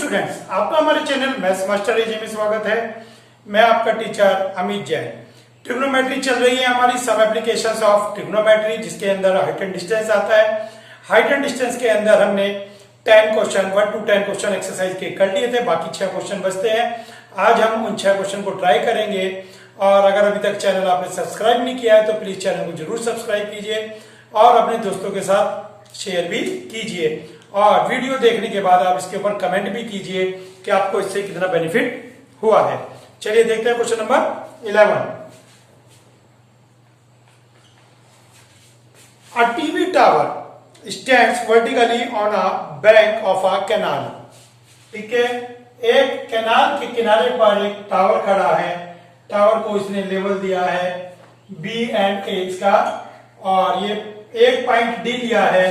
Students, आपका हमारे channel maths master एजे में स्वागत है। मैं आपका टीचर अमित जैन। ट्रिग्नोमेट्री चल रही है हमारी सब एप्लीकेशंस ऑफ ट्रिग्नोमेट्री, जिसके अंदर हाइट एंड डिस्टेंस आता है। हाइट एंड डिस्टेंस के अंदर हमने 10 क्वेश्चन 1 to 10 क्वेश्चन एक्सरसाइज के कर लिए थे, बाकी 6 क्वेश्चन बचते हैं। आज हम उन 6 क्वेश्चन को ट्राई करेंगे। और अगर अभी तक चैनल आपने सब्सक्राइब नहीं किया है तो प्लीज चैनल को जरूर सब्सक्राइब कीजिए और अपने दोस्तों के साथ शेयर भी कीजिए। और वीडियो देखने के बाद आप इसके ऊपर कमेंट भी कीजिए कि आपको इससे कितना बेनिफिट हुआ है। चलिए देखते हैं question number 11। A TV tower stands vertically on a bank of a canal। ठीक है, एक कैनाल के किनारे पर एक टावर खड़ा है। टावर को इसने लेवल दिया है B एंड A इसका, और ये एक पॉइंट D लिया है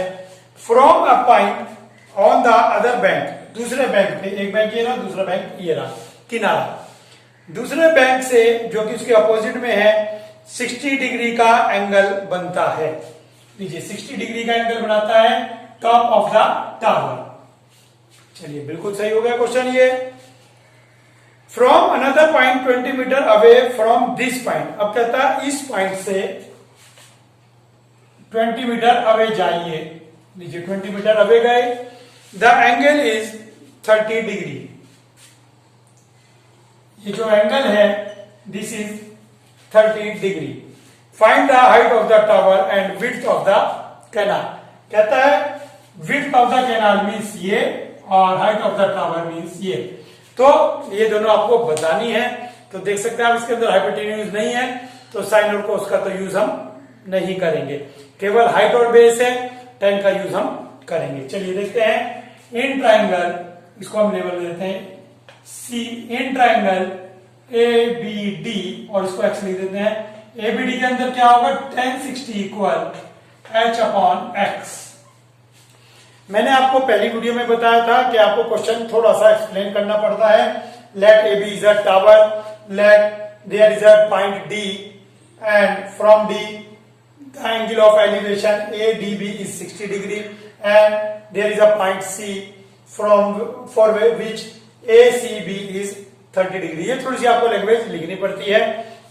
from a point on the other bank. दूसरे बैंक पे, एक बैंक ये रहा, दूसरा बैंक ये रहा, किनारा। दूसरे बैंक से जो कि उसके अपोजिट में है 60 डिग्री का एंगल बनता है। लीजिए 60 डिग्री का एंगल बनाता है टॉप ऑफ द टावर। चलिए बिल्कुल सही हो गया क्वेश्चन ये। From another point 20 metre away from this point. अब कहता है इस पॉइंट से 20 मीटर अवे जाइए। लीजिए 20 मीटर अवे गए। The angle is 30 degree. ये जो एंगल है this is 30 degree. Find the height of the tower and width of the canal. कहता है width of the canal means ये और height of the tower means ये। तो ये दोनों आपको बतानी है। तो देख सकते हैं आप इसके अंदर हाइपोटेन्यूज नहीं है, तो साइन और कोस का तो यूज हम नहीं करेंगे, केवल हाइट और बेस है, टेन का यूज हम करेंगे। चलिए देखते हैं। इन ट्राइंगल, इसको हम लेवल देते हैं C. In triangle A B D, और इसको एक्स लिख देते हैं। ए बी डी के अंदर क्या होगा, tan 60 equal H upon x. मैंने आपको पहली वीडियो में बताया था कि आपको क्वेश्चन थोड़ा सा एक्सप्लेन करना पड़ता है। Let A B is a tower, let there is a point D and from D the angle of elevation ADB is 60 degree and there is a point C for which ACB is 30 degree। ये थोड़ी सी आपको language लिखनी पड़ती है।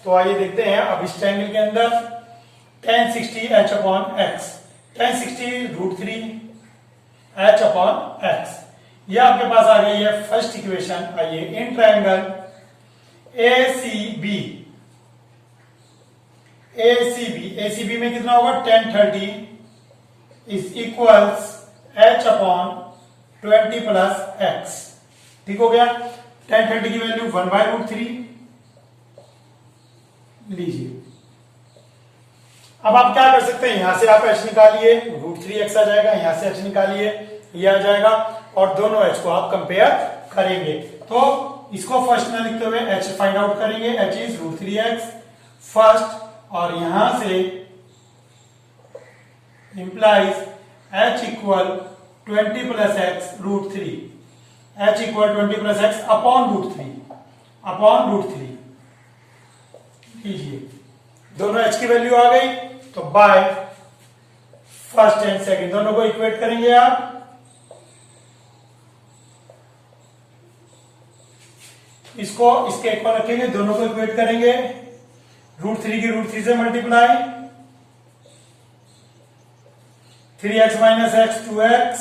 तो आइए देखते हैं। अब इस ट्रायंगल के अंदर tan 60 h upon x, tan 60 √3 h upon x, ये आपके पास आ गई है फर्स्ट इक्वेशन। आइए इन ट्रायंगल ACB में कितना होगा, tan 30 is equals h upon 20 plus x। ठीक हो गया। tan 30 की वैल्यू 1/√3 लीजिए। अब आप क्या कर सकते हैं, यहां से आप h निकालिए, √3x आ जाएगा, यहां से h निकालिए, ये आ जाएगा, और दोनों h को आप कंपेयर करेंगे। तो इसको फर्स्ट में लिखते हुए h फाइंड आउट करेंगे। h इज √3x फर्स्ट, और यहां से implies h equal 20 plus x √3, h equal 20 plus x upon √3 लीजिए। दोनों h की वैल्यू आ गई, तो बाय फर्स्ट एंड सेकंड दोनों को इक्वेट करेंगे आप। इसको इसके इक्वल रखेंगे, दोनों को इक्वेट करेंगे। √3 की √3 से multiply, 3x minus x 2x,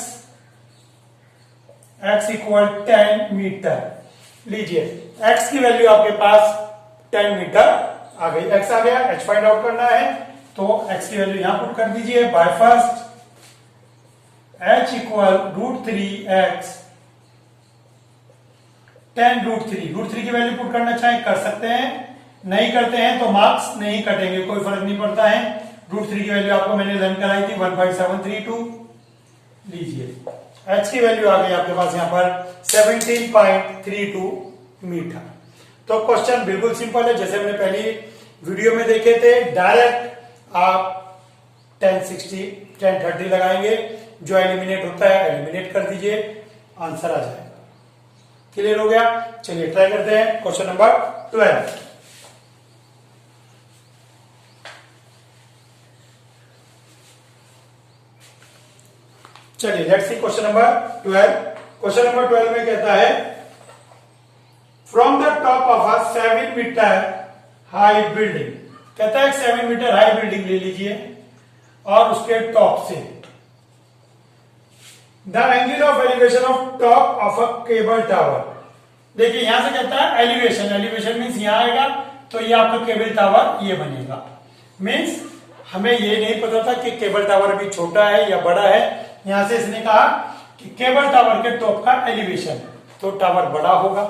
x equal 10 metre. लीजिए x की वैल्यू आपके पास 10 मीटर आ गई। x आ गया, h फाइंड आउट करना है, तो x की वैल्यू यहां पुट कर दीजिए। By first h equal √3x 10 √3 की वैल्यू पुट करना चाहे कर सकते हैं, नहीं करते हैं तो मार्क्स नहीं कटेंगे, कोई फर्क नहीं पड़ता है। √3 की वैल्यू आपको मैंने लर्न कराई थी 1.732 लीजिए। h की वैल्यू आ गई आपके पास यहां पर 17.32 मीटर। तो क्वेश्चन बिल्कुल सिंपल है, जैसे हमने पहली वीडियो में देखे थे। डायरेक्ट आप tan 60 tan 30 लगाएंगे, जो एलिमिनेट होता है एलिमिनेट कर दीजिए, आंसर आ जाएगा। क्लियर हो गया। चलिए ट्राई करते हैं क्वेश्चन नंबर 12। चलिए let's see question number 12। Question number 12 में कहता है from the top of a 7 metre high building, कहता है 7 मीटर हाई बिल्डिंग ले लीजिए और उसके टॉप से the angle of elevation of top of a cable tower. देखिए यहां से कहता है एलिवेशन, एलिवेशन मीन्स यहां आएगा तो ये आपका केबल टावर ये बनेगा। मीन्स हमें ये नहीं पता था कि केबल टावर भी छोटा है या बड़ा है। यहां से इसने कहा कि केबल टावर के टॉप का एलिवेशन, तो टावर बड़ा होगा।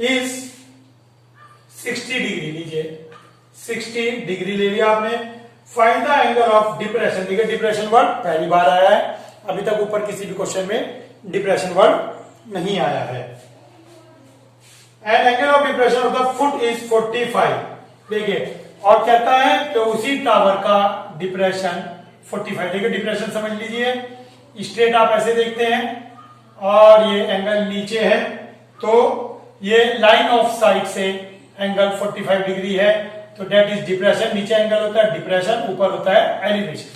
इस 60 डिग्री लीजिए, 60 डिग्री ले लिया आपने। Find the angle of depression. देखिए डिप्रेशन वर्ड पहली बार आया है, अभी तक ऊपर किसी भी क्वेश्चन में डिप्रेशन वर्ड नहीं आया है। And angle of depression of the foot is 45। देखिए और कहता है कि उसी टावर का डिप्रेशन 45। देखिए डिप्रेशन समझ लीजिए, स्ट्रेट आप ऐसे देखते हैं और ये एंगल नीचे है, तो ये लाइन ऑफ साइट से एंगल 45 डिग्री है, तो डेट इज डिप्रेशन। नीचे एंगल होता है डिप्रेशन, ऊपर होता है एलिवेशन।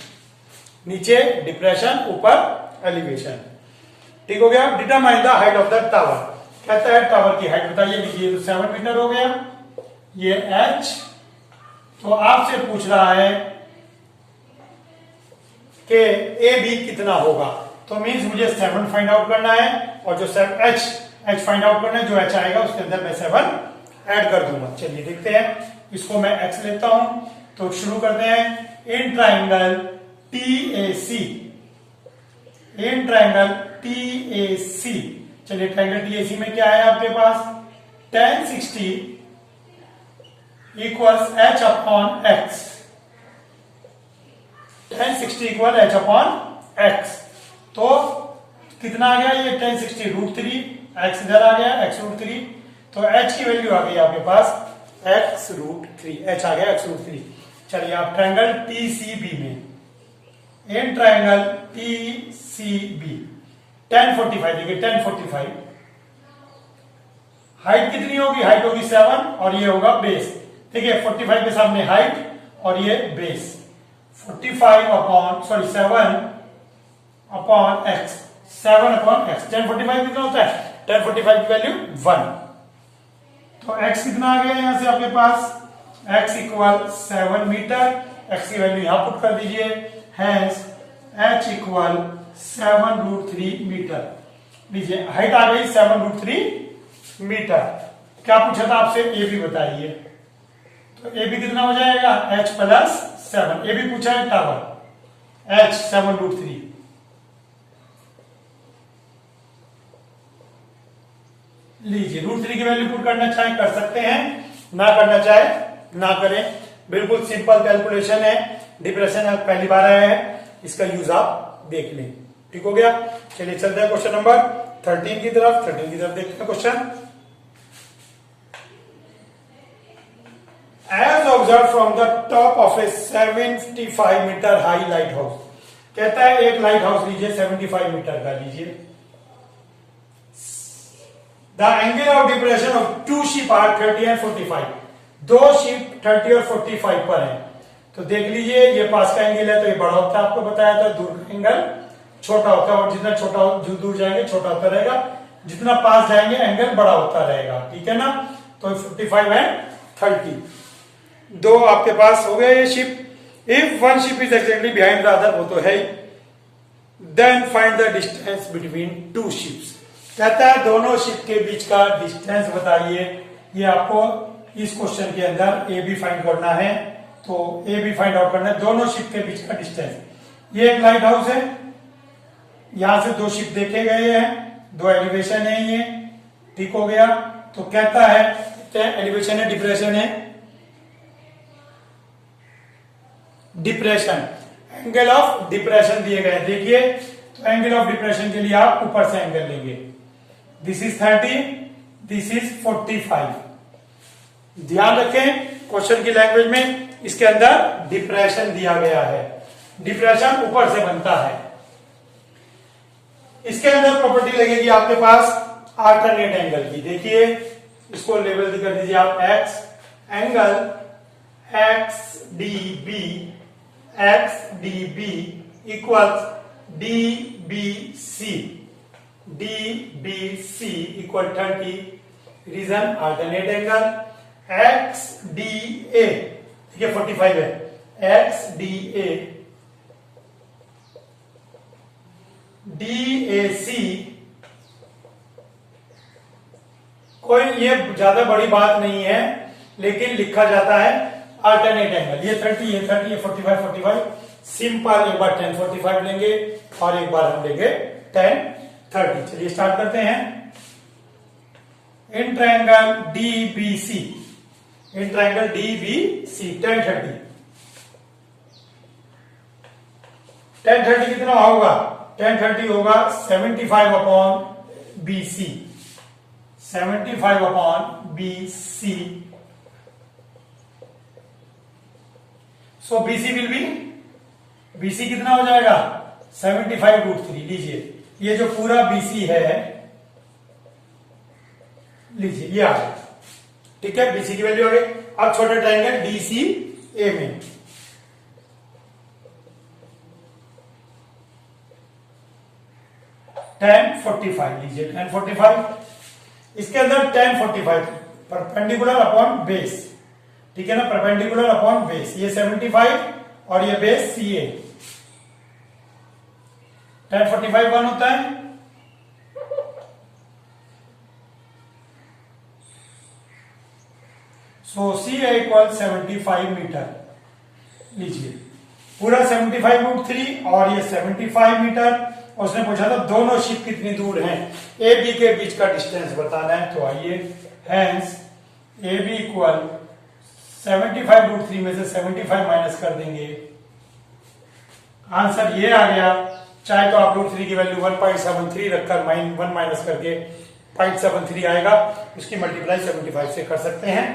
नीचे डिप्रेशन, ऊपर एलिवेशन। ठीक हो गया। Determine the height of the tower, कहता है टावर की हाइट बताइए। लीजिए तो 7 मीटर हो गया, ये h, तो आपसे पूछ रहा है कि ए बी कितना होगा, तो मीन्स मुझे 7 फाइंड आउट करना है और जो h फाइंड आउट करना है, जो h आएगा उसके अंदर मैं 7 ऐड कर दूंगा। चलिए देखते हैं, इसको मैं x लेता हूं, तो शुरू करते हैं। In triangle TAC, in triangle TAC, चलिए ट्राइंगल TAC में क्या है आपके पास, tan 60 equals h upon x, tan 60 equal h upon x। तो कितना आ गया ये tan 60 √3, x इधर आ गया x √3, तो h की वैल्यू आ गई आपके पास x √3, h आ गया x √3। चलिए आप ट्रायंगल TCB में, इन ट्रायंगल TCB tan 45, देखिए tan 45 हाइट कितनी होगी, हाइट होगी 7 और ये होगा बेस। देखिए 45 के सामने हाइट और ये base, 7 upon x, 7 upon x। tan 45 कितना होता है, tan 45 की वैल्यू 1, तो x कितना आ गया यहां से आपके पास, x इक्वल 7 मीटर, x की वैल्यू यहां पुट कर दीजिए, हैंस h इक्वल 7 √3 मीटर। लीजिए हाइट आ गई 7 √3 मीटर। क्या पूछा था आपसे, ए बी बताइए, तो ए बी कितना हो जाएगा, h प्लस 7। ए बी पूछा है टावर, h 7 √3, लीजिए √3 की वैल्यू पुट करना चाहे कर सकते हैं, ना करना चाहे ना करें। बिल्कुल सिंपल कैलकुलेशन है, डिप्रेशन पहली बार आया है, इसका यूज आप देख लें। ठीक हो गया। चलिए चलते हैं क्वेश्चन नंबर 13 की तरफ। 13 की तरफ देखते हैं question. As observe from the top of a 75 metre high lighthouse, कहता है एक लाइट हाउस लीजिए 75 मीटर का लीजिए। The angle of depression of 2 ship are 30 and 45, 2 ship 30 और 45 पर है। तो देख लीजिए ये पास का एंगल है तो ये बड़ा होता है, आपको बताया था, दूर का एंगल छोटा होता है, और जितना छोटा जो दूर जाएंगे छोटा होता रहेगा, जितना पास जाएंगे एंगल बड़ा होता रहेगा। ठीक है ना, तो 55 एंड 30, 2 आपके पास हो गए ये ship. If one ship is exactly behind the other, वो तो है ही, then find the distance between 2 ships, कहता है दोनों शिप के बीच का डिस्टेंस बताइए। ये आपको इस क्वेश्चन के अंदर ए बी फाइंड करना है, तो ए बी फाइंड आउट करना है, दोनों शिप के बीच का डिस्टेंस। ये एक लाइट हाउस है, यहां से 2 शिप देखे गए हैं, 2 एलिवेशन है ये। ठीक हो गया। तो कहता है एलिवेशन है डिप्रेशन है, डिप्रेशन, एंगल ऑफ डिप्रेशन दिए गए। देखिए तो एंगल ऑफ डिप्रेशन के लिए आप ऊपर से एंगल लेंगे, दिस इज 30, दिस इज 45। ध्यान रखें क्वेश्चन की लैंग्वेज में इसके अंदर डिप्रेशन दिया गया है, डिप्रेशन ऊपर से बनता है। इसके अंदर प्रॉपर्टी लगेगी आपके पास अल्टरनेट एंगल की। देखिए इसको लेवल कर दीजिए आप, x angle XDB equals DBC, DBC equal 30, reason alternate angle, XDA ठीक है 45 है, XDA DAC कोई ये ज्यादा बड़ी बात नहीं है, लेकिन लिखा जाता है अल्टरनेट एंगल। ये 30 है 30 है 45 45 सिंपल, एक बार 10 45 लेंगे और एक बार हम लेंगे 10 30। चलिए स्टार्ट करते हैं। In triangle DBC, in triangle DBC 10 30, 10 30 कितना होगा? 10 30 होगा 75 upon BC, 75 upon BC। So BC will be, BC कितना हो जाएगा? 75√3। लीजिए ये जो पूरा BC है, लीजिए ये आ गया, ठीक है BC की वैल्यू आ गई। अब छोटा ट्रायंगल DCA में tan 45, लीजिए tan 45, इसके अंदर tan 45 परपेंडिकुलर अपॉन बेस, ठीक है ना, परपेंडिकुलर अपॉन बेस, ये 75 और ये बेस CA, tan 45 1 होता है, सो CA इक्वल 75 मीटर। लीजिए पूरा 75√3 और ये 75 मीटर। उसने पूछा था दोनों शिप कितनी दूर हैं, ए बी के बीच का डिस्टेंस बताना है। तो आइए, हैंस ए बी इक्वल 75√3 में से 75 माइनस कर देंगे, आंसर ये आ गया। चाहे तो आप √3 की वैल्यू 1.73 रखकर 1 माइनस करके 0.73 आएगा, उसकी मल्टीप्लाई 75 से कर सकते हैं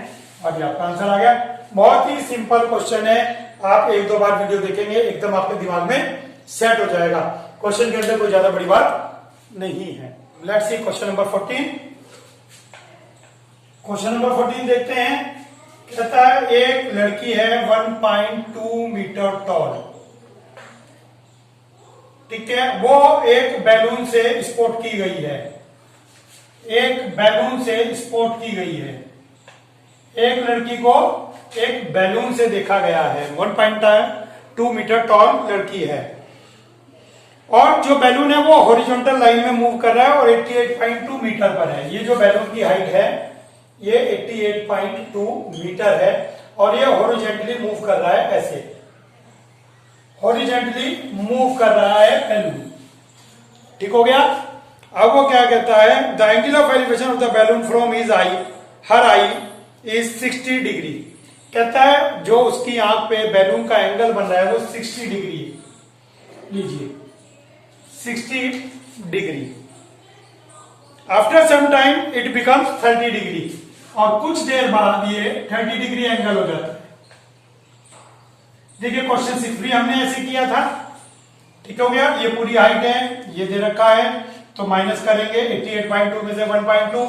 और ये आपका आंसर आ गया। बहुत ही सिंपल क्वेश्चन है, आप एक दो बार वीडियो देखेंगे एकदम आपके दिमाग में सेट हो जाएगा। क्वेश्चन के अंदर कोई ज्यादा बड़ी बात नहीं है। Let's see question number 14। Question number 14 देखते हैं। कहता है एक लड़की है 1.2 मीटर टॉल, ठीक है, वो एक बैलून से स्पोर्ट की गई है, एक बैलून से स्पोर्ट की गई है। एक लड़की को एक बैलून से देखा गया है, 1.2 मीटर टॉल लड़की है, और जो बैलून है वो हॉरिजॉन्टल लाइन में मूव कर रहा है और 88.2 मीटर पर है। ये जो बैलून की हाइट है ये 88.2 मीटर है और ये हॉरिजॉन्टली मूव कर रहा है, ऐसे हॉरिजॉन्टली मूव कर रहा है बैलून, ठीक हो गया। अब वो क्या कहता है, the angle of elevation of the balloon from his I, her I is 60 degree. कहता है जो उसकी आंख पे बैलून का एंगल बन रहा है वो 60 डिग्री है। लीजिए 60 degree, after some time it becomes 30 degree, और कुछ देर बाद ये 30 डिग्री एंगल हो जाता है। देखिए क्वेश्चन 6 भी हमने ऐसे किया था, ठीक हो गया। ये पूरी हाइट है, ये दे रखा है, तो माइनस करेंगे 88.2 में से 1.2,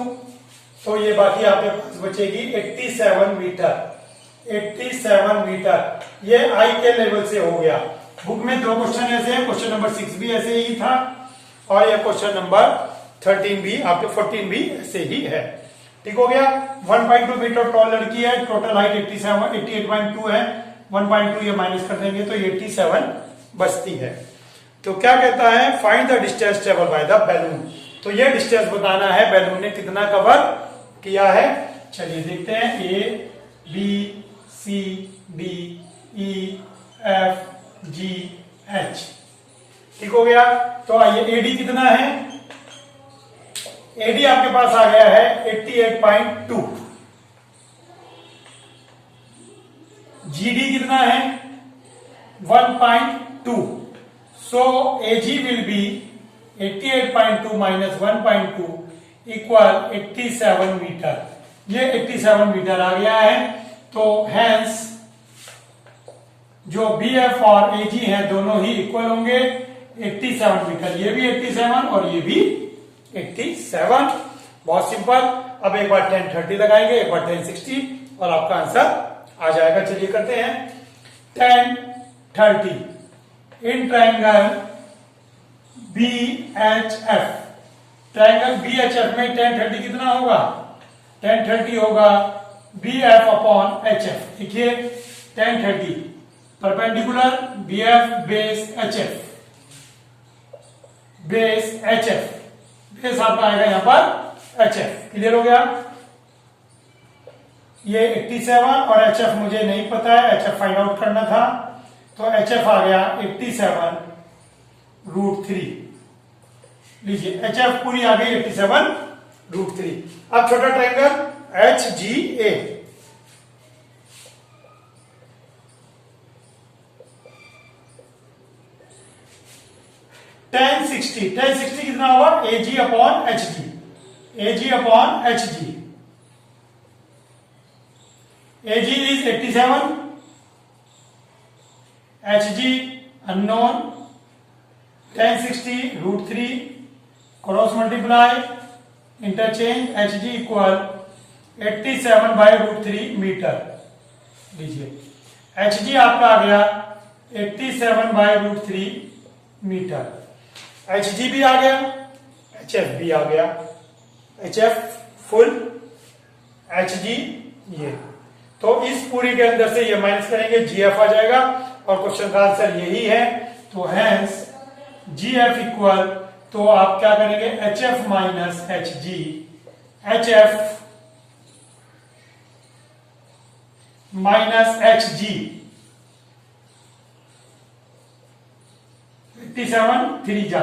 तो ये बाकी आपके पास बचेगी 87 मीटर। 87 मीटर ये आई के लेवल से हो गया। बुक में दो क्वेश्चन ऐसे हैं, क्वेश्चन नंबर 6 भी ऐसे ही था और ये क्वेश्चन नंबर 13 भी, आपके 14 भी ऐसे ही है, ठीक हो गया। 1.2 मीटर टॉल लड़की है, टोटल हाइट 88.2 है, 1.2 ये माइनस कर देंगे तो 87 बचती है। तो क्या कहता है, find the distance travel by the balloon. तो ये डिस्टेंस बताना है बैलून ने कितना कवर किया है। चलिए देखते हैं, A B C D E F G H, ठीक हो गया। तो आइए एडी कितना है, एडी आपके पास आ गया है 88.2, जीडी कितना है 1.2, so AG will be 88.2 minus 1.2 equal 87 metre. ये 87 मीटर आ गया है। तो हैंस जो BF और AG हैं दोनों ही इक्वल होंगे 87 मीटर, ये भी 87 और ये भी 87। बहुत सिंपल। अब एक बार 1030 लगाएंगे, एक बार 1060 और आपका आंसर आ जाएगा। चलिए करते हैं 1030 in triangle BHF, triangle B H F में tan 30 कितना होगा? tan 30 होगा B F upon H F. देखिए tan 30 perpendicular B F base H F, base H F, base आपका आएगा यहां पर एच एफ। क्लियर हो गया? ये 87 और एच एफ मुझे नहीं पता है, एच एफ फाइंड आउट करना था, तो एच एफ आ गया 87√3। लीजिए एच एफ पूरी आ गई 87√3। अब छोटा triangle H G A, tan 60 कितना होगा? A G upon H G, A G upon H G. A G is 87, H G unknown, tan 60√3 cross multiply interchange, H G equal 87/√3 metre. H G जी आपका आ गया 87/√3 metre. H G भी आ गया, H F भी आ गया, H F full, H G ये। तो इस पूरी के अंदर से ये माइनस करेंगे, जी एफ आ जाएगा और क्वेश्चन का आंसर यही है। तो हैंस जी एफ इक्वल, तो आप क्या करेंगे? H F minus H G, H F minus H G 87 3 जा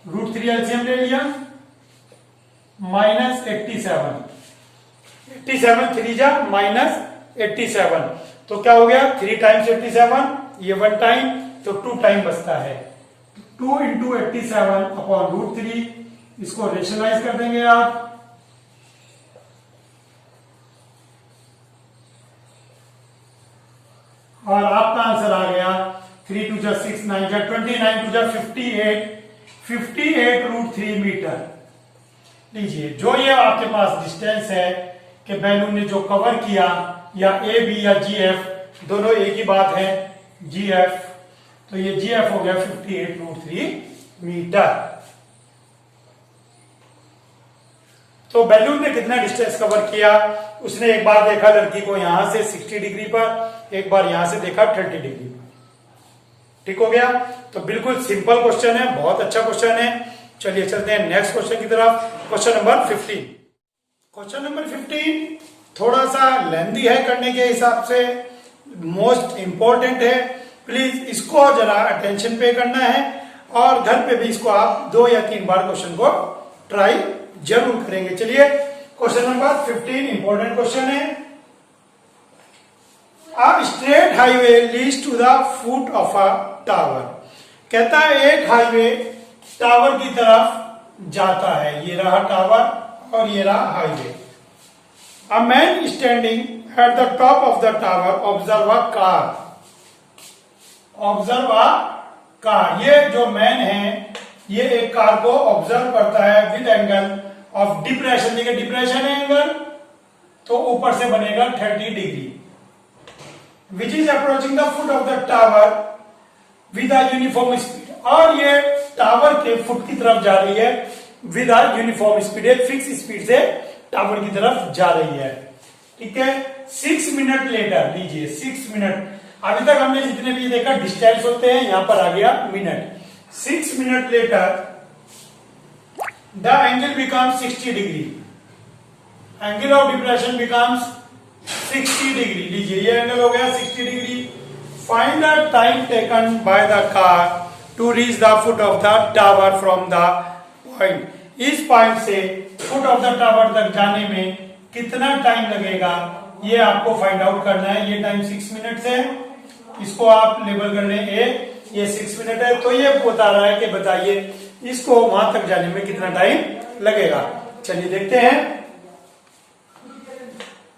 √3 एलसीएम ले लिया, माइनस 87 3 जा माइनस 87, तो क्या हो गया? 3 टाइम्स 87, ये 1 टाइम, तो 2 टाइम बचता है। 2 इंटू 87 अपॉन √3, इसको रेशनलाइज कर देंगे आप, और आपका आंसर आ गया 3 2 जा 6 9 जा 29 2 जा 58/√3 मीटर। लीजिए जो ये आपके पास डिस्टेंस है कि बैलून ने जो कवर किया, या ए बी या जी एफ दोनों एक ही बात है, जी एफ, तो ये जी एफ हो गया 58√3 मीटर। तो बैलून ने कितना डिस्टेंस कवर किया? उसने एक बार देखा लड़की को यहां से 60 डिग्री पर, एक बार यहां से देखा 30 डिग्री पर। ठीक हो गया? तो बिल्कुल सिंपल क्वेश्चन है, बहुत अच्छा क्वेश्चन है। चलिए चलते हैं नेक्स्ट क्वेश्चन की तरफ। Question number 15। क्वेश्चन नंबर 15 थोड़ा सा लेंथी है करने के हिसाब से, मोस्ट इंपॉर्टेंट है, प्लीज इसको जरा अटेंशन पे करना है, और घर पे भी इसको आप 2 या 3 बार क्वेश्चन को ट्राई जरूर करेंगे। चलिए क्वेश्चन नंबर 15 इंपॉर्टेंट क्वेश्चन है। अब straight highway leads to the foot of a tower. कहता है एक हाईवे टावर की तरफ जाता है, ये रहा टावर और ये रहा highway. A man standing at the top of the tower observe a car, observe a car. ये जो मैन है ये एक कार को ऑब्जर्व करता है विद एंगल ऑफ डिप्रेशन। देखिए डिप्रेशन है एंगल, तो ऊपर से बनेगा 30 degree, which is approaching the foot of the tower with a uniform speed. और ये टावर के फुट की तरफ जा रही है विद अ यूनिफॉर्म स्पीड, एक फिक्स स्पीड से टावर की तरफ जा रही है। ठीक है, 6 मिनट लेटर, लीजिए 6 मिनट। अभी तक हमने जितने भी देखा डिस्टेंस होते हैं, यहां पर आ गया minute. 6 minute later the angle becomes 60 degree, angle of depression becomes 60 degree. लीजिए ये एंगल हो गया 60 degree. Find the time taken by the car to reach the foot of the tower from the point. इस point से foot of the tower तक जाने में कितना टाइम लगेगा, ये आपको फाइंड आउट करना है। ये टाइम 6 मिनट है, इसको आप लेबल कर लें ए, ये 6 मिनट है। तो ये बता रहा है कि बताइए इसको वहां तक जाने में कितना टाइम लगेगा। चलिए देखते हैं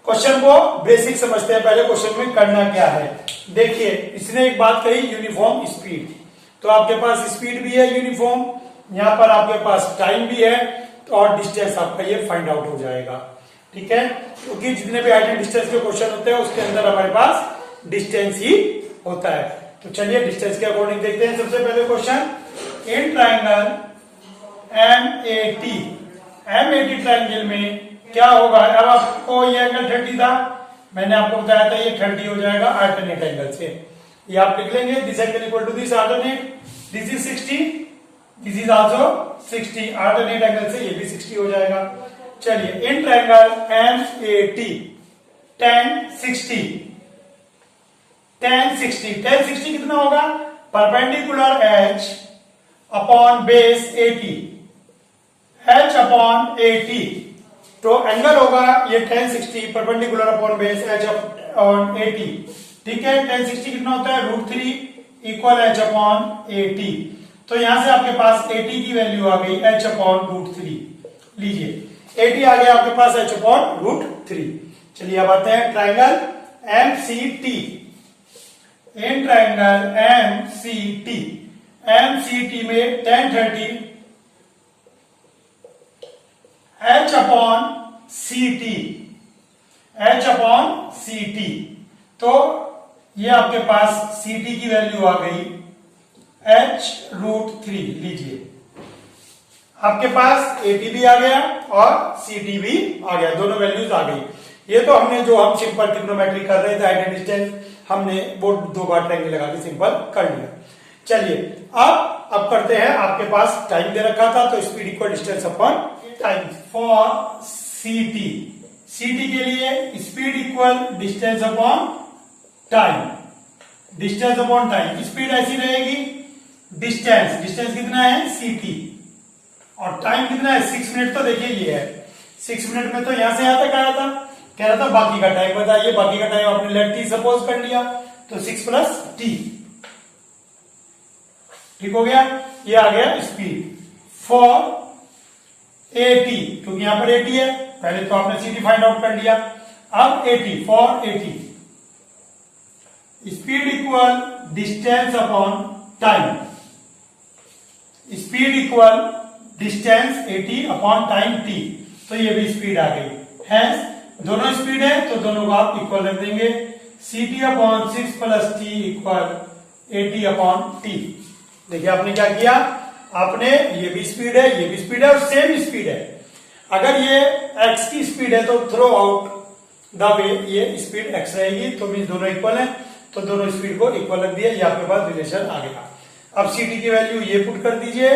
क्वेश्चन को, बेसिक समझते हैं पहले क्वेश्चन में करना क्या है। देखिए इसने एक बात कही यूनिफॉर्म स्पीड, तो आपके पास स्पीड भी है यूनिफॉर्म, यहां पर आपके पास टाइम भी है, तो और डिस्टेंस आपका ये फाइंड आउट हो जाएगा। ठीक है, क्योंकि जितने भी हाइट एंड डिस्टेंस के क्वेश्चन होते हैं उसके अंदर हमारे पास डिस्टेंस ही होता है। तो चलिए डिस्टेंस के अकॉर्डिंग देखते हैं। सबसे पहले question, in triangle MAT M80 triangle में क्या होगा, अब आपको ये एंगल 30 था, मैंने आपको बताया था ये 30 हो जाएगा अल्टरनेट एंगल से। ये आप लिख लेंगे, this angle equal to this alternate, this is 60, this is also 60, alternate angle से ये भी 60 हो जाएगा। चलिए इन ट्रायंगल MAT tan 60 कितना होगा, perpendicular H upon base 80, H upon 80, तो एंगल होगा ये tan 60 perpendicular upon base H upon 80। ठीक है, tan 60 कितना होता है, √3 इक्वल H अपॉन 80। तो यहां से आपके पास 80 की वैल्यू आ गई H अपॉन √3। लीजिए 80 आ गया आपके पास H अपॉन √3। चलिए अब आते हैं triangle MCT। In triangle MCT में tan 30 H अपॉन CT, तो ये आपके पास CT की वैल्यू आ गई H √3। लीजिए आपके पास AT भी आ गया और CT भी आ गया, दोनों वैल्यूज आ गई। ये तो हमने जो हम सिंपल ट्रिग्नोमेट्री कर रहे थे, हाइट एंड डिस्टेंस, हमने वो 2 बार ट्रायंगल लगा के सिंपल कर लिया। चलिए अब करते हैं, आपके पास टाइम दे रखा था तो speed equal distance upon time for CT के लिए speed equal distance upon time, distance upon time. Speed ऐसी रहेगी, डिस्टेंस कितना है CT और टाइम कितना है 6 मिनट। तो देखिए ये है 6 मिनट में, तो यहां से यहां तक आया था, कह रहा था बाकी का टाइम बताइए, बाकी का टाइम आपने लेट t सपोज कर लिया, तो 6 + t, ठीक हो गया। ये आ गया स्पीड फॉर AT, क्योंकि यहां पर AT है, पहले तो आपने CT फाइंड आउट कर लिया। अब AT for AT, speed equal distance upon time, speed equal distance AT upon time t, तो ये भी स्पीड आ गई। हैंस दोनों स्पीड है तो दोनों को आप इक्वल रख देंगे, CT upon 6 + t equal AT upon t। देखिए आपने क्या किया, आपने ये भी स्पीड है, ये भी स्पीड है और सेम स्पीड है। अगर ये x की स्पीड है तो थ्रो आउट द वे ये स्पीड x रहेगी, तो मीन दोनों इक्वल है, तो दोनों स्पीड को इक्वल रख दिया, ये आपके पास रिलेशन आ गया। अब CT की वैल्यू ये पुट कर दीजिए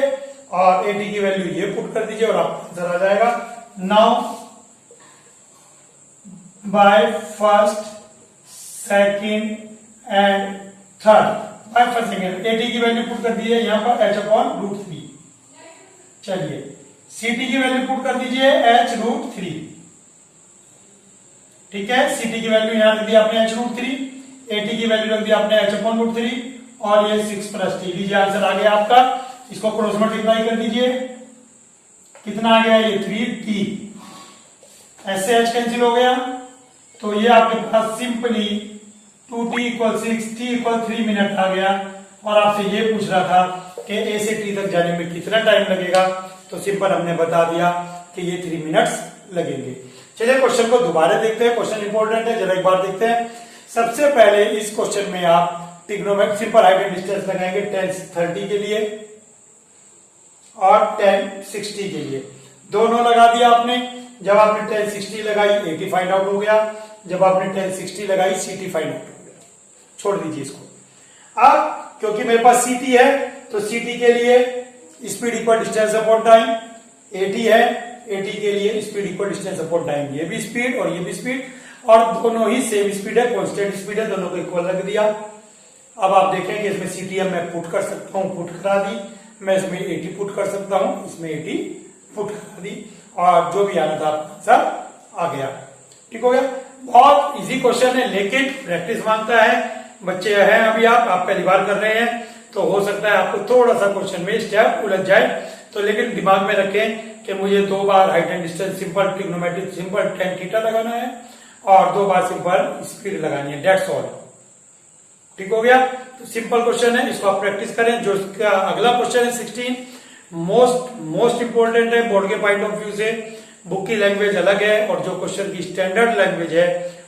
और AT की वैल्यू ये पुट कर दीजिए और आपका आंसर आ जाएगा। Now by first, second and third, by first second AT की वैल्यू पुट कर दीजिए यहाँ पर H अपॉन √3। चलिए CT की वैल्यू पुट कर दीजिए H √3। ठीक है, CT की वैल्यू यहां रख दी आपने H √3, AT की वैल्यू रख दी आपने H अपॉन √3 और ये 6 + t। लीजिए आंसर आ गया आपका, इसको क्रॉस मल्टीप्लाई कर दीजिए, कितना आ गया ये 3t, ऐसे H कैंसिल हो गया, तो ये आपके पास सिंपली 2t = 6, t = 3 मिनट आ गया। और आपसे ये पूछ रहा था कि A से T तक जाने में कितना टाइम लगेगा, तो सिंपल हमने बता दिया कि ये 3 मिनट्स लगेंगे। चलिए क्वेश्चन को दोबारा देखते हैं, क्वेश्चन इंपॉर्टेंट है, जरा एक बार देखते हैं। सबसे पहले इस क्वेश्चन में आप trigonometry simple height and distance लगाएंगे tan 30 के लिए और tan 60 के लिए, दोनों लगा दिया आपने। जब आपने tan 60 लगाई AT फाइंड आउट हो गया, जब आपने tan 60 लगाई CT फाइंड आउट हो गया। छोड़ दीजिए इसको। अब क्योंकि मेरे पास CT है तो CT के लिए speed equal distance upon time, AT है, AT के लिए speed equal distance upon time, ये भी स्पीड और ये भी स्पीड, और दोनों ही सेम स्पीड है, कांस्टेंट स्पीड है, दोनों को इक्वल रख दिया। अब आप देखें कि इसमें CT मैं पुट कर सकता हूं, पुट करा दी, मैं इसमें AT पुट कर सकता हूं, इसमें AT पुट करा दी, और जो भी आना था आंसर आ गया। ठीक हो गया, बहुत इजी क्वेश्चन है, लेकिन प्रैक्टिस मांगता है। बच्चे हैं अभी आप पहली बार कर रहे हैं, तो हो सकता है आपको थोड़ा सा क्वेश्चन में स्टेप उलझ जाए, तो लेकिन दिमाग में रखें कि मुझे 2 बार height and distance simple trigonometry simple tan theta लगाना है और 2 बार सिंपल स्पीड लगानी है, दैट्स ऑल। ठीक हो गया, तो सिंपल क्वेश्चन है, इसको आप प्रैक्टिस करें। जो इसका अगला क्वेश्चन है 16, मोस्ट इंपोर्टेंट है बोर्ड के पॉइंट ऑफ व्यू से। बुक की लैंग्वेज अलग है और जो क्वेश्चन की स्टैंडर्ड लैंग्वेज है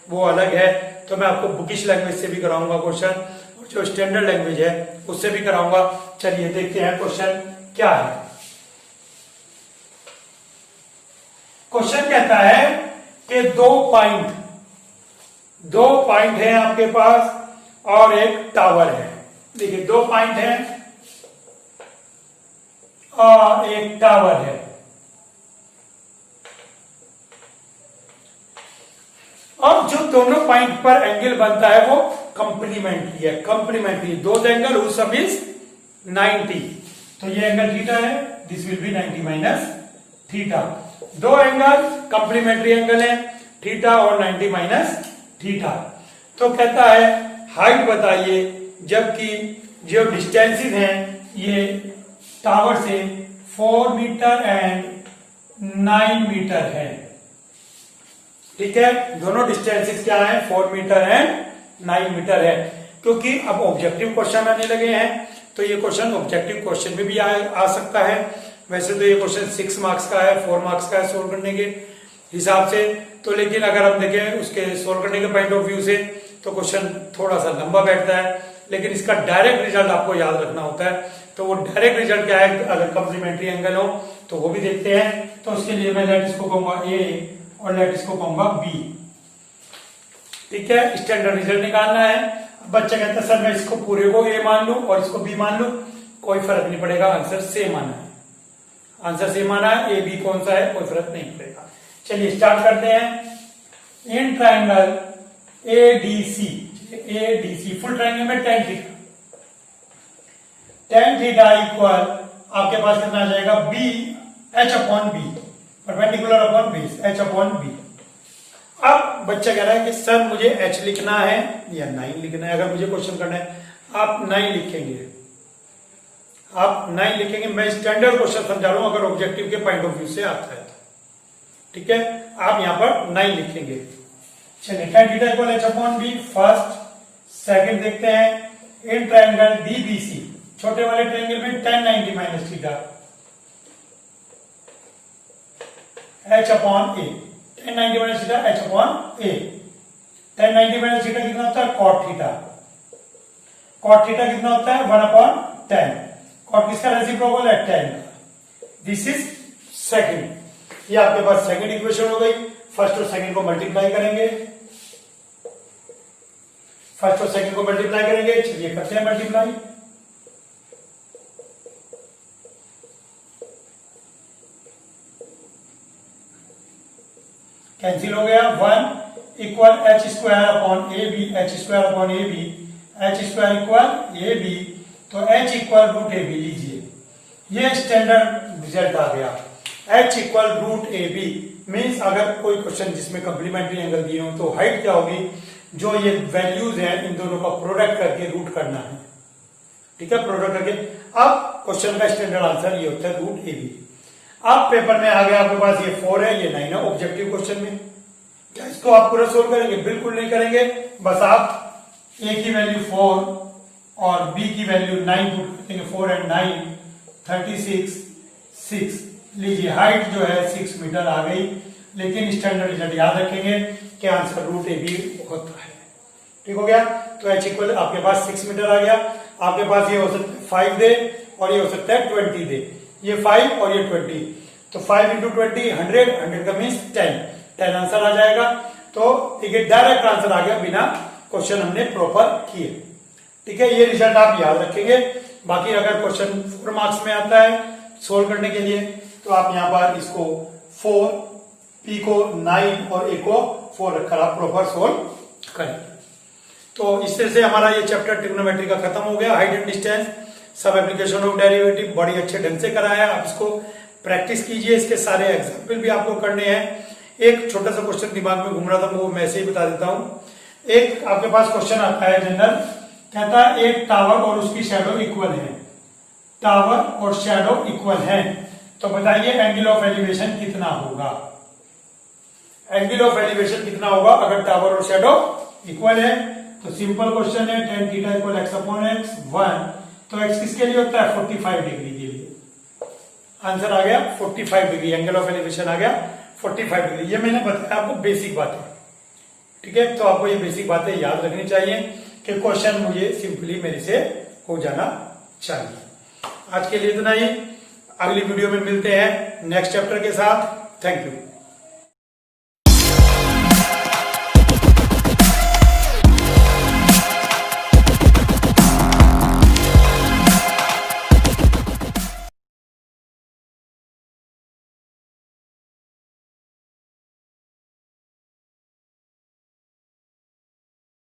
वो अलग है, तो मैं आपको बुकिश लैंग्वेज से भी कराऊंगा क्वेश्चन, और जो स्टैंडर्ड लैंग्वेज है उससे भी कराऊंगा। चलिए देखते हैं क्वेश्चन क्या है। क्वेश्चन कहता है कि दो पॉइंट है आपके पास और एक टावर है। देखिए 2 पॉइंट है और एक टावर है। अब जो दोनों पॉइंट पर एंगल बनता है वो कंप्लीमेंट्री है। कंप्लीमेंट्री दो एंगल हुज सम इज 90। तो ये एंगल थीटा है, this will be 90 minus theta. दो एंगल कंप्लीमेंट्री एंगल है, थीटा और 90 माइनस थीटा। तो कहता है हाइट बताइए, जबकि जो डिस्टेंसेस हैं ये टावर से 4 मीटर एंड 9 मीटर है। ठीक है, दोनों डिस्टेंसेस क्या है, 4 मीटर एंड 9 मीटर है। क्योंकि अब ऑब्जेक्टिव क्वेश्चन आने लगे हैं तो ये क्वेश्चन ऑब्जेक्टिव क्वेश्चन में भी आ सकता है। वैसे तो ये क्वेश्चन 6 मार्क्स का है, 4 मार्क्स का है सोल्व करने के हिसाब से। तो लेकिन अगर हम देखें उसके सोल्व करने के पॉइंट ऑफ व्यू से तो क्वेश्चन थोड़ा सा लंबा बैठता है, लेकिन इसका डायरेक्ट रिजल्ट आपको याद रखना होता है। तो वो डायरेक्ट रिजल्ट क्या है, अगर कंप्लीमेंट्री एंगल हो तो वो भी देखते हैं। तो उसके लिए मैं लेट इसको कहूंगा ए और लेट इसको कहूंगा बी। ठीक है, स्टैंडर्ड रिजल्ट निकालना है। बच्चा कहता है सर मैं इसको पूरे को ए मान लूं और इसको बी मान लूं, कोई फर्क नहीं पड़ेगा, आंसर सेम आना है। आंसर सेम आना है, ए बी कौन सा है कोई फर्क नहीं पड़ेगा। चलिए स्टार्ट करते हैं। In triangle ADC full triangle में tan थीटा इक्वल आपके पास कितना आ जाएगा, B H upon B, perpendicular upon base H upon B. अब बच्चा कह रहा है कि सर मुझे एच लिखना है या 9 लिखना है। अगर मुझे क्वेश्चन करना है आप 9 लिखेंगे, आप 9 लिखेंगे। मैं स्टैंडर्ड क्वेश्चन समझा रहा हूं, अगर ऑब्जेक्टिव के पॉइंट ऑफ व्यू से आता है तो ठीक है, आप यहां पर 9 लिखेंगे। चलिए tan theta equal H upon B first. Second देखते हैं इन ट्रायंगल डीबीसी, छोटे वाले ट्रायंगल में tan 90 minus theta H upon A, tan 90 minus theta H upon A. tan 90 minus theta कितना होता है, cot थीटा। cot थीटा कितना होता है, 1 अपॉन 10। cot किसका रेसिप्रोकल है, 10। This is second. ये आपके पास सेकंड इक्वेशन हो गई। फर्स्ट और सेकंड को मल्टीप्लाई करेंगे, फर्स्ट और सेकंड को मल्टीप्लाई करेंगे। चलिए करते हैं मल्टीप्लाई। कैंसिल हो गया। 1 equal H square upon A B, H square upon A B, H square equal A B, तो H equal root A B लीजिए। ये स्टैंडर्ड रिजल्ट आ गया, H equal root A B. Means अगर कोई question जिसमें कंप्लीमेंट्री एंगल दिए हो तो हाइट क्या होगी, जो ये वैल्यूज हैं इन दोनों का प्रोडक्ट करके रूट करना है। ठीक है, प्रोडक्ट करके। अब क्वेश्चन का स्टैंडर्ड आंसर ये होता है रूट ए बी। अब पेपर में आ गया आपके पास ये 4 है, ये 9 है ऑब्जेक्टिव क्वेश्चन में। क्या इसको आप पूरा सोल्व करेंगे, बिल्कुल नहीं करेंगे। बस आप ए की वैल्यू 4 और बी की वैल्यू 9 पुट कर देंगे। 4 एंड 9 36 6 लीजिए। हाइट जो है 6 मीटर आ गई, लेकिन स्टैंडर्ड रिजल्ट याद रखेंगे कि आंसर रूट ए बी होता है। ठीक हो गया। तो एच इक्वल आपके पास 6 मीटर आ गया। आपके पास ये हो सकता है 5 दे और ये हो सकता है 20 दे। ये 5 और ये 20, तो 5 इंटू 20 100, 100 का मीन्स 10 आंसर आ जाएगा। तो ठीक है, डायरेक्ट आंसर आ गया बिना क्वेश्चन हमने प्रॉपर किए। ठीक है, ये रिजल्ट आप याद रखेंगे। बाकी अगर क्वेश्चन 4 मार्क्स में आता है सोल्व करने के लिए तो आप यहां पर इसको 4, पी को 9 और ए को 4 रखकर आप प्रॉपर सोल्व करेंगे। तो इस तरह से हमारा ये चैप्टर ट्रिग्नोमेट्री का खत्म हो गया। हाइट एंड डिस्टेंस, सब एप्लीकेशन ऑफ डेरिवेटिव बड़ी अच्छे ढंग से कराया है। आप इसको प्रैक्टिस कीजिए, इसके सारे एग्जाम्पल भी आपको करने हैं। एक छोटा सा क्वेश्चन दिमाग में घूम रहा था, वो मैं ऐसे ही बता देता हूं। एक आपके पास क्वेश्चन आता है जनरल, कहता है एक टावर और उसकी शैडो इक्वल है। टावर और शैडो इक्वल है, तो बताइए एंगल ऑफ एलिवेशन कितना होगा। एंगल ऑफ एलिवेशन कितना होगा अगर टावर और शैडो इक्वल है। तो सिंपल क्वेश्चन है, tan theta equal x upon x 1, तो x किसके लिए होता है, 45 डिग्री के लिए। आंसर आ गया 45 डिग्री, एंगल ऑफ एलिवेशन आ गया 45 डिग्री। ये मैंने बताया आपको बेसिक बातें। ठीक है, तो आपको ये बेसिक बातें याद रखनी चाहिए कि क्वेश्चन मुझे सिंपली मेरे से हो जाना चाहिए। आज के लिए इतना ही, अगली वीडियो में मिलते हैं नेक्स्ट चैप्टर के साथ। Thank you.